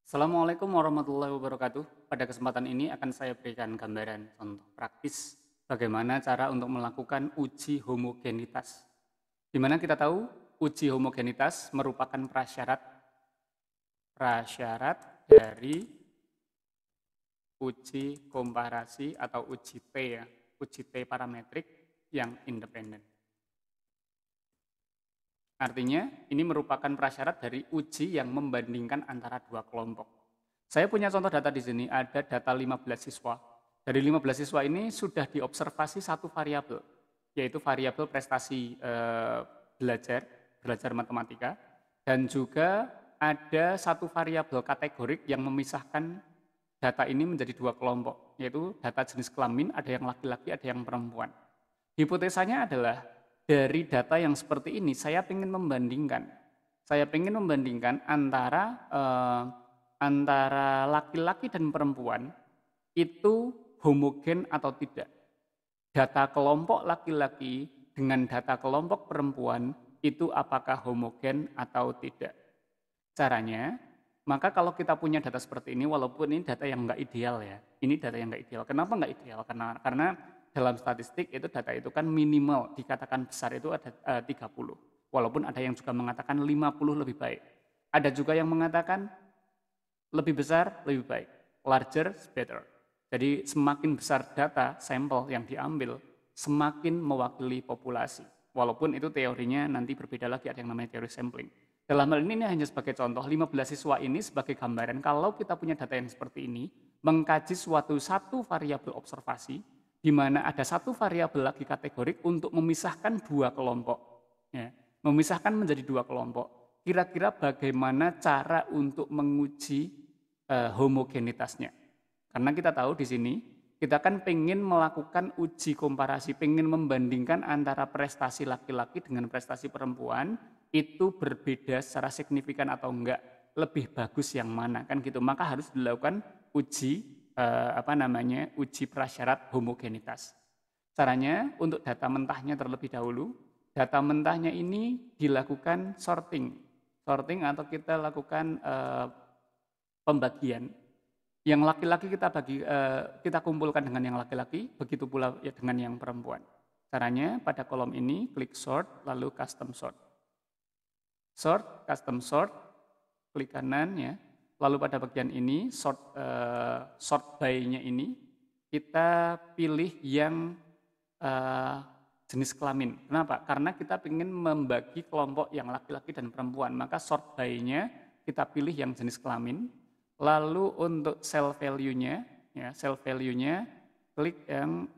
Assalamualaikum warahmatullahi wabarakatuh. Pada kesempatan ini akan saya berikan gambaran contoh praktis bagaimana cara untuk melakukan uji homogenitas. Di mana kita tahu uji homogenitas merupakan prasyarat dari uji komparasi atau uji T ya, uji T parametrik yang independen. Artinya, ini merupakan prasyarat dari uji yang membandingkan antara dua kelompok. Saya punya contoh data di sini, ada data 15 siswa. Dari 15 siswa ini sudah diobservasi satu variabel, yaitu variabel prestasi belajar matematika, dan juga ada satu variabel kategorik yang memisahkan data ini menjadi dua kelompok, yaitu data jenis kelamin, ada yang laki-laki, ada yang perempuan. Hipotesanya adalah dari data yang seperti ini, saya ingin membandingkan. Saya ingin membandingkan antara laki-laki dan perempuan itu homogen atau tidak. Data kelompok laki-laki dengan data kelompok perempuan itu apakah homogen atau tidak. Caranya, maka kalau kita punya data seperti ini, walaupun ini data yang nggak ideal ya, ini data yang nggak ideal. Kenapa nggak ideal? Karena dalam statistik itu data itu kan minimal, dikatakan besar itu ada 30. Walaupun ada yang juga mengatakan 50 lebih baik. Ada juga yang mengatakan lebih besar lebih baik. Larger is better. Jadi semakin besar data, sampel yang diambil, semakin mewakili populasi. Walaupun itu teorinya nanti berbeda lagi, ada yang namanya teori sampling. Dalam hal ini hanya sebagai contoh, 15 siswa ini sebagai gambaran, kalau kita punya data yang seperti ini, mengkaji satu variabel observasi, di mana ada satu variabel lagi kategorik untuk memisahkan dua kelompok. Ya, memisahkan menjadi dua kelompok. Kira-kira bagaimana cara untuk menguji homogenitasnya? Karena kita tahu di sini, kita kan pengen melakukan uji komparasi, pengen membandingkan antara prestasi laki-laki dengan prestasi perempuan, itu berbeda secara signifikan atau enggak, lebih bagus yang mana, kan gitu. Maka harus dilakukan uji uji prasyarat homogenitas. Caranya untuk data mentahnya terlebih dahulu, data mentahnya ini dilakukan sorting atau kita lakukan pembagian. Yang laki-laki kita kumpulkan dengan yang laki-laki, begitu pula ya dengan yang perempuan. Caranya pada kolom ini klik sort lalu custom sort. Sort, custom sort, klik kanan ya. Lalu pada bagian ini sort by-nya ini kita pilih yang jenis kelamin. Kenapa? Karena kita ingin membagi kelompok yang laki-laki dan perempuan. Maka sort by-nya kita pilih yang jenis kelamin. Lalu untuk cell value-nya klik yang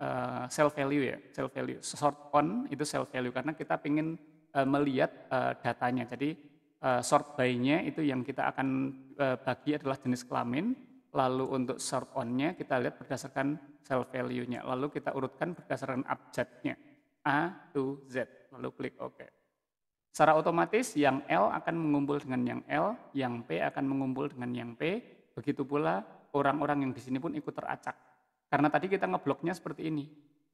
cell value ya, cell value. Sort on itu cell value karena kita ingin melihat datanya. Jadi sort by-nya itu yang kita akan bagi adalah jenis kelamin, lalu untuk sort on-nya kita lihat berdasarkan cell value-nya, lalu kita urutkan berdasarkan abjadnya, A to Z, lalu klik OK. Secara otomatis yang L akan mengumpul dengan yang L, yang P akan mengumpul dengan yang P, begitu pula orang-orang yang di sini pun ikut teracak. Karena tadi kita ngebloknya seperti ini,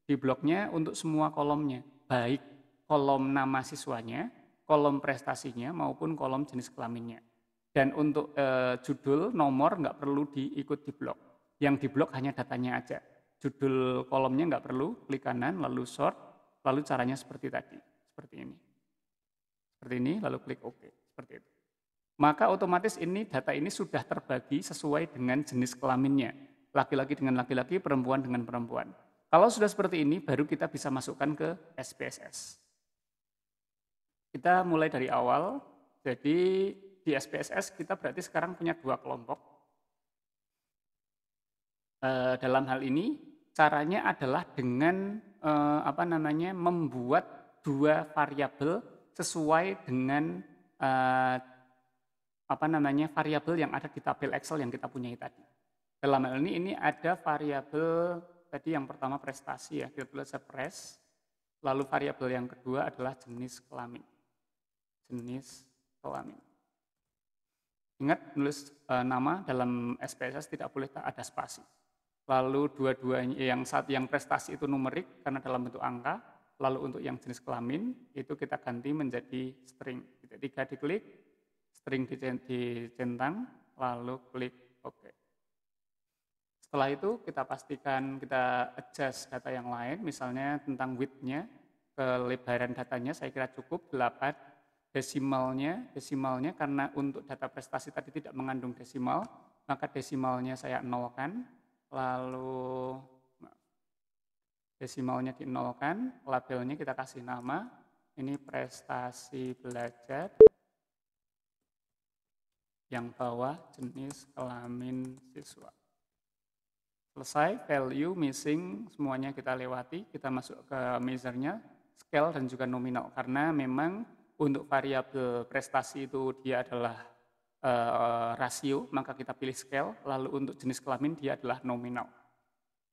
di bloknya untuk semua kolomnya, baik kolom nama siswanya, kolom prestasinya maupun kolom jenis kelaminnya. Dan untuk judul, nomor nggak perlu diikut di blok. Yang di blok hanya datanya aja. Judul kolomnya nggak perlu, klik kanan, lalu sort, lalu caranya seperti tadi, seperti ini. Seperti ini, lalu klik OK, seperti itu. Maka otomatis ini data ini sudah terbagi sesuai dengan jenis kelaminnya. Laki-laki dengan laki-laki, perempuan dengan perempuan. Kalau sudah seperti ini, baru kita bisa masukkan ke SPSS. Kita mulai dari awal, jadi di SPSS kita berarti sekarang punya dua kelompok. Dalam hal ini caranya adalah dengan membuat dua variabel sesuai dengan variabel yang ada di tabel Excel yang kita punyai tadi. Dalam hal ini ada variabel tadi yang pertama prestasi ya, kita tulis pres. Lalu variabel yang kedua adalah jenis kelamin. Ingat nulis nama dalam SPSS tidak boleh ada spasi. Lalu dua-duanya yang prestasi itu numerik karena dalam bentuk angka, lalu untuk yang jenis kelamin itu kita ganti menjadi string. Titik 3 diklik, string dicentang, lalu klik OK. Setelah itu kita pastikan kita adjust data yang lain, misalnya tentang width-nya, kelebaran datanya saya kira cukup 8, desimalnya karena untuk data prestasi tadi tidak mengandung desimal, maka desimalnya saya nolkan, lalu desimalnya dinolkan, labelnya kita kasih nama, ini prestasi belajar, yang bawah jenis kelamin siswa. Selesai, value, missing, semuanya kita lewati, kita masuk ke measure-nya, scale dan juga nominal. Karena memang untuk variabel prestasi itu dia adalah rasio, maka kita pilih scale, lalu untuk jenis kelamin dia adalah nominal.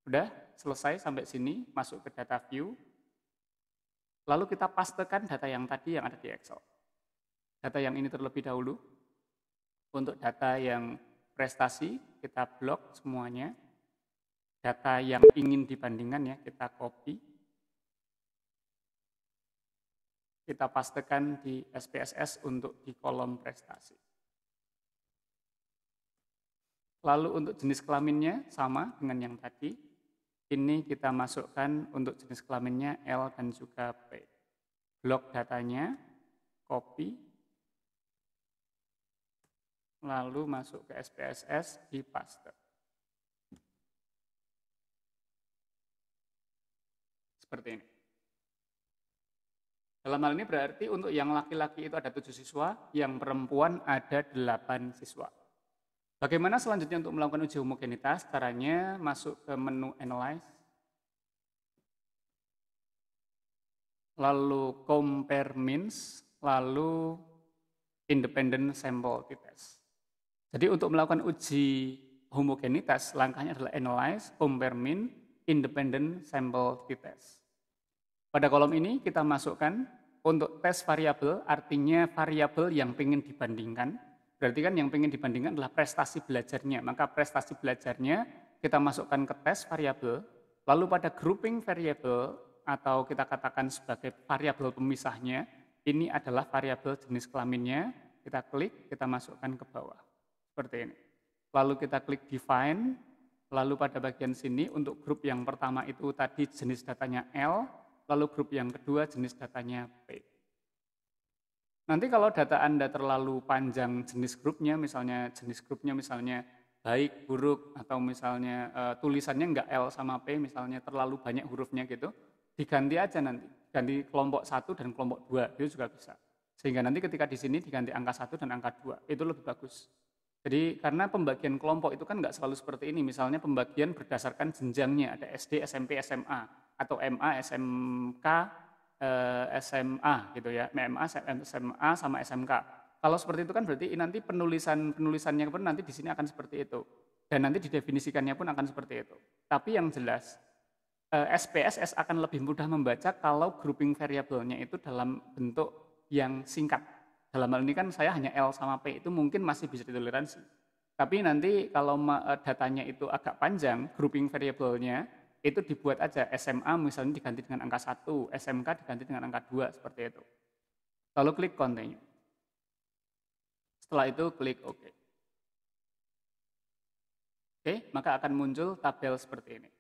Udah, selesai sampai sini, masuk ke data view, lalu kita pastekan data yang tadi yang ada di Excel. Data yang ini terlebih dahulu, untuk data yang prestasi, kita blok semuanya. Data yang ingin dibandingkan ya, kita copy. Kita pastekan di SPSS untuk di kolom prestasi. Lalu untuk jenis kelaminnya sama dengan yang tadi. Ini kita masukkan untuk jenis kelaminnya L dan juga P. Blok datanya, copy. Lalu masuk ke SPSS, di paste. Seperti ini. Dalam hal ini berarti untuk yang laki-laki itu ada 7 siswa, yang perempuan ada 8 siswa. Bagaimana selanjutnya untuk melakukan uji homogenitas? Caranya masuk ke menu Analyze, lalu Compare Means, lalu Independent Sample T-Test. Jadi untuk melakukan uji homogenitas, langkahnya adalah Analyze, Compare Mean, Independent Sample T-Test. Pada kolom ini kita masukkan untuk tes variabel, artinya variabel yang ingin dibandingkan. Berarti kan yang ingin dibandingkan adalah prestasi belajarnya. Maka prestasi belajarnya kita masukkan ke tes variabel. Lalu pada grouping variabel atau kita katakan sebagai variabel pemisahnya, ini adalah variabel jenis kelaminnya. Kita klik, kita masukkan ke bawah. Seperti ini. Lalu kita klik define. Lalu pada bagian sini untuk grup yang pertama itu tadi jenis datanya L. Lalu grup yang kedua jenis datanya P. Nanti kalau data Anda terlalu panjang jenis grupnya misalnya baik, buruk, atau misalnya tulisannya enggak L sama P, misalnya terlalu banyak hurufnya gitu, diganti aja nanti, ganti kelompok 1 dan kelompok 2, itu juga bisa. Sehingga nanti ketika di sini diganti angka 1 dan angka 2, itu lebih bagus. Jadi karena pembagian kelompok itu kan enggak selalu seperti ini, misalnya pembagian berdasarkan jenjangnya, ada SD, SMP, SMA, atau MA, SMK, SMA gitu ya, MA, SMA sama SMK. Kalau seperti itu kan berarti nanti penulisannya pun nanti di sini akan seperti itu. Dan nanti didefinisikannya pun akan seperti itu. Tapi yang jelas, SPSS akan lebih mudah membaca kalau grouping variabelnya itu dalam bentuk yang singkat. Dalam hal ini kan saya hanya L sama P, itu mungkin masih bisa ditoleransi. Tapi nanti kalau datanya itu agak panjang, grouping variabelnya, itu dibuat aja SMA misalnya diganti dengan angka 1, SMK diganti dengan angka 2, seperti itu. Lalu klik continue. Setelah itu klik OK. Oke, maka akan muncul tabel seperti ini.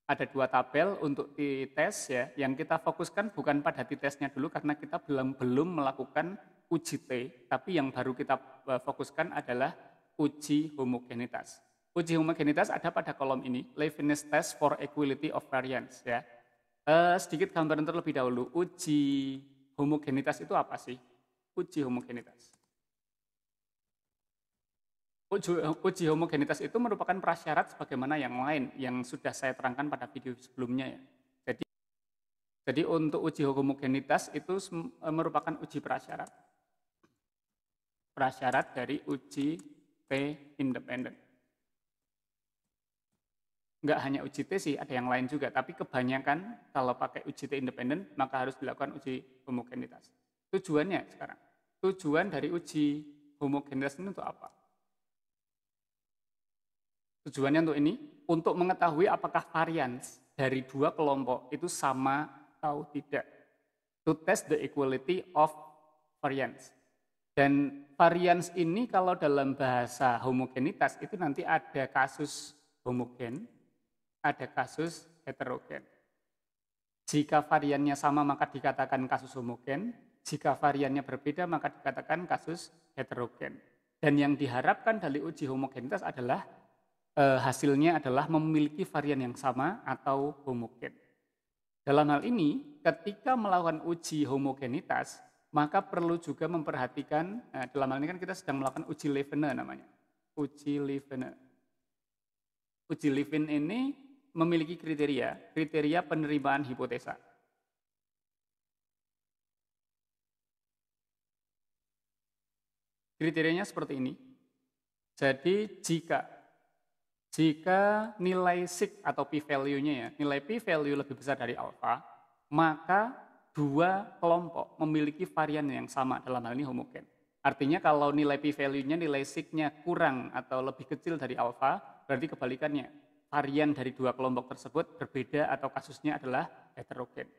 Ada 2 tabel untuk t-test ya, yang kita fokuskan bukan pada t-testnya dulu karena kita belum melakukan uji T, tapi yang baru kita fokuskan adalah uji homogenitas. Uji homogenitas ada pada kolom ini, Leibniz Test for Equality of Variance ya. Sedikit gambaran terlebih dahulu, uji homogenitas itu apa sih? Uji homogenitas. Uji homogenitas itu merupakan prasyarat sebagaimana yang lain yang sudah saya terangkan pada video sebelumnya ya. Jadi untuk uji homogenitas itu merupakan uji prasyarat. Prasyarat dari uji T independen. Enggak hanya uji T sih, ada yang lain juga. Tapi kebanyakan kalau pakai uji T independen, maka harus dilakukan uji homogenitas. Tujuannya sekarang, tujuan dari uji homogenitas ini untuk apa? Tujuannya untuk ini, untuk mengetahui apakah varians dari 2 kelompok itu sama atau tidak. To test the equality of variance. Dan varians ini kalau dalam bahasa homogenitas itu nanti ada kasus homogen, ada kasus heterogen. Jika variannya sama maka dikatakan kasus homogen, jika variannya berbeda maka dikatakan kasus heterogen. Dan yang diharapkan dari uji homogenitas adalah hasilnya adalah memiliki varian yang sama atau homogen. Dalam hal ini, ketika melakukan uji homogenitas, maka perlu juga memperhatikan, dalam hal ini kan kita sedang melakukan uji Levene namanya. Uji Levene. Uji Levene ini memiliki kriteria penerimaan hipotesa. Kriterianya seperti ini. Jadi jika nilai sig atau p-value-nya ya, nilai p-value lebih besar dari alfa, maka dua kelompok memiliki varian yang sama, dalam hal ini homogen. Artinya kalau nilai p-value-nya, nilai sig-nya kurang atau lebih kecil dari alfa, berarti kebalikannya. Varian dari dua kelompok tersebut berbeda atau kasusnya adalah heterogen.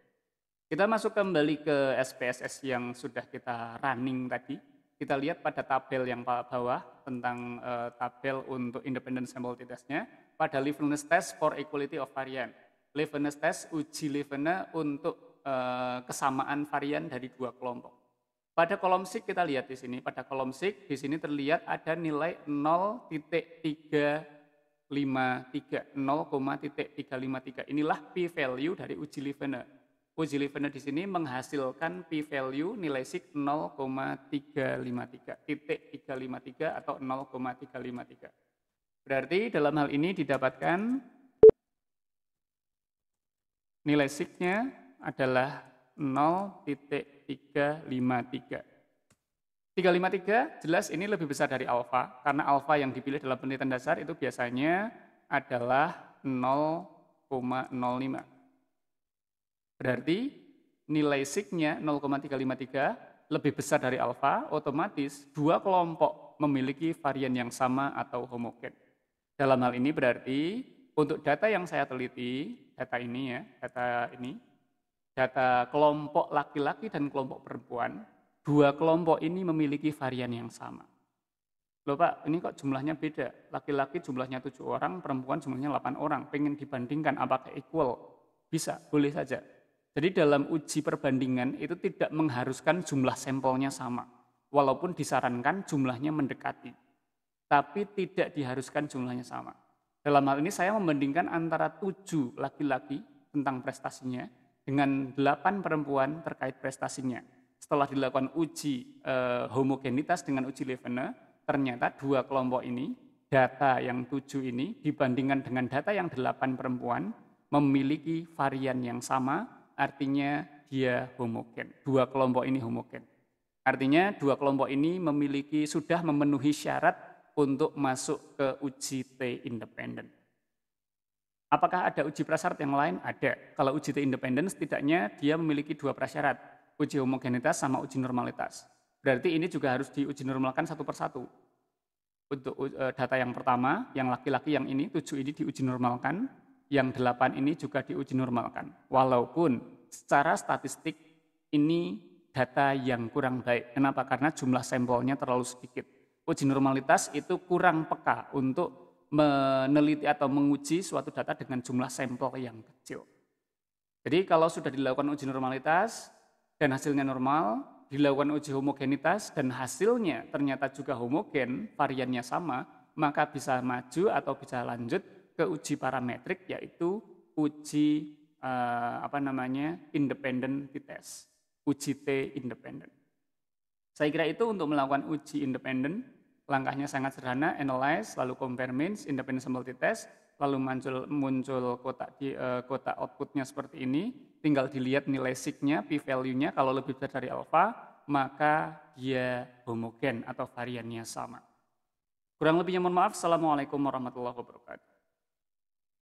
Kita masuk kembali ke SPSS yang sudah kita running tadi. Kita lihat pada tabel yang bawah tentang tabel untuk independent sample t-test-nya. Pada Leibniz test for equality of variant. Leibniz test, uji Levene untuk kesamaan varian dari dua kelompok. Pada kolom sig kita lihat di sini. Pada kolom sig di sini terlihat ada nilai 0,353. 0,353. Inilah p-value dari uji Levene. Uji Levene di sini menghasilkan p-value nilai sig 0,353 atau 0,353. Berarti dalam hal ini didapatkan nilai sig-nya adalah 0,353. 353 jelas ini lebih besar dari alfa, karena alfa yang dipilih dalam penelitian dasar itu biasanya adalah 0,05. Berarti nilai sig-nya 0,353 lebih besar dari alfa, otomatis dua kelompok memiliki varian yang sama atau homogen. Dalam hal ini berarti untuk data yang saya teliti, data kelompok laki-laki dan kelompok perempuan, dua kelompok ini memiliki varian yang sama. Loh Pak, ini kok jumlahnya beda? Laki-laki jumlahnya 7 orang, perempuan jumlahnya 8 orang. Pengen dibandingkan apakah equal? Bisa, boleh saja. Jadi dalam uji perbandingan itu tidak mengharuskan jumlah sampelnya sama. Walaupun disarankan jumlahnya mendekati. Tapi tidak diharuskan jumlahnya sama. Dalam hal ini saya membandingkan antara 7 laki-laki tentang prestasinya dengan 8 perempuan terkait prestasinya. Setelah dilakukan uji homogenitas dengan uji Levene, ternyata dua kelompok ini, data yang 7 ini dibandingkan dengan data yang 8 perempuan, memiliki varian yang sama, artinya dia homogen. Dua kelompok ini homogen. Artinya dua kelompok ini sudah memenuhi syarat untuk masuk ke uji T independen. Apakah ada uji prasyarat yang lain? Ada. Kalau uji T independen setidaknya dia memiliki dua prasyarat. Uji homogenitas sama uji normalitas. Berarti ini juga harus diuji normalkan satu persatu. Untuk data yang pertama, yang laki-laki yang ini, 7 ini diuji normalkan, yang 8 ini juga diuji normalkan. Walaupun secara statistik ini data yang kurang baik. Kenapa? Karena jumlah sampelnya terlalu sedikit. Uji normalitas itu kurang peka untuk meneliti atau menguji suatu data dengan jumlah sampel yang kecil. Jadi kalau sudah dilakukan uji normalitas, dan hasilnya normal, dilakukan uji homogenitas dan hasilnya ternyata juga homogen, variannya sama, maka bisa maju atau bisa lanjut ke uji parametrik, yaitu uji independent t-test, uji T independen. Saya kira itu untuk melakukan uji independen, langkahnya sangat sederhana, analyze, lalu compare means, independent sample t-test, lalu muncul kotak outputnya seperti ini, tinggal dilihat nilai sig-nya, p-value-nya, kalau lebih besar dari alfa, maka dia homogen atau variannya sama. Kurang lebihnya mohon maaf. Assalamualaikum warahmatullahi wabarakatuh.